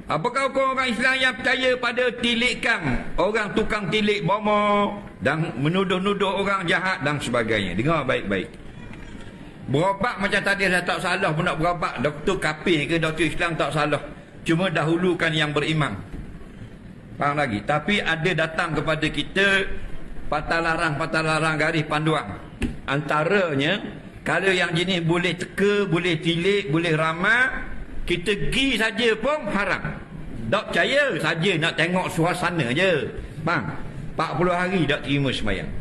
Apakah hukum orang Islam yang percaya pada tilikan orang tukang tilik bomo dan menuduh-nuduh orang jahat dan sebagainya? Dengar baik-baik. Berobat macam tadi saya tak salah pun nak berobat. Doktor kafir ke doktor Islam tak salah. Cuma dahulukan yang beriman. Faham lagi? Tapi ada datang kepada kita patah larang garis panduan. Antaranya, kalau yang jenis boleh teka, boleh tilik, boleh ramal, kita pergi saja pun haram. Tak percaya saja nak tengok suasana je. Faham? 40 hari tak terima sembahyang.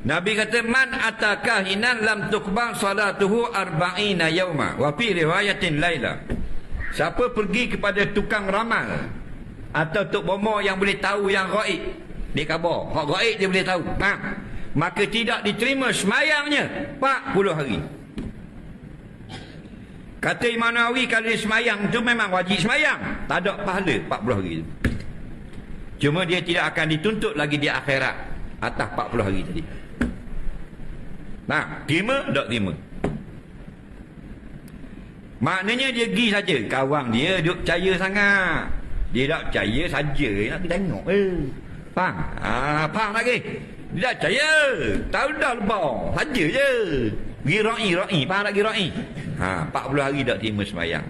Nabi kata man ataka hinan lam tuqbal salatuhu arba'ina yauma wa fi riwayatin laila. Siapa pergi kepada tukang ramal atau tok bomo yang boleh tahu yang gaib, dia khabar hak gaib dia boleh tahu, maka tidak diterima sembahyangnya 40 hari. Kata Imam Nawawi, kalau dia sembahyang tu memang wajib sembahyang, tak ada pahala 40 hari tu. Cuma dia tidak akan dituntut lagi di akhirat atas 40 hari tadi. Nah, terima tak terima? Maknanya dia pergi saja. Kawan dia duk percaya sangat. Dia tak percaya saja, nak pergi tengok. Faham? Faham lagi? Dia tak percaya. Tahu dah lebah. Saja je. Pergi ra'i. Faham lagi ra'i? 40 hari tak terima sembahyang.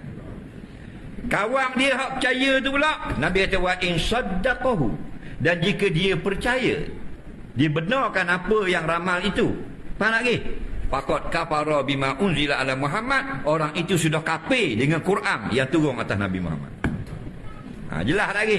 Kawan dia hak percaya tu pula, Nabi kata wa in saddaqahu, dan jika dia percaya, dia benarkan apa yang ramal itu. Faham lagi? Faqad kafara bima unzila ala Muhammad, orang itu sudah kafir dengan Quran yang turun atas Nabi Muhammad. Jelas lagi?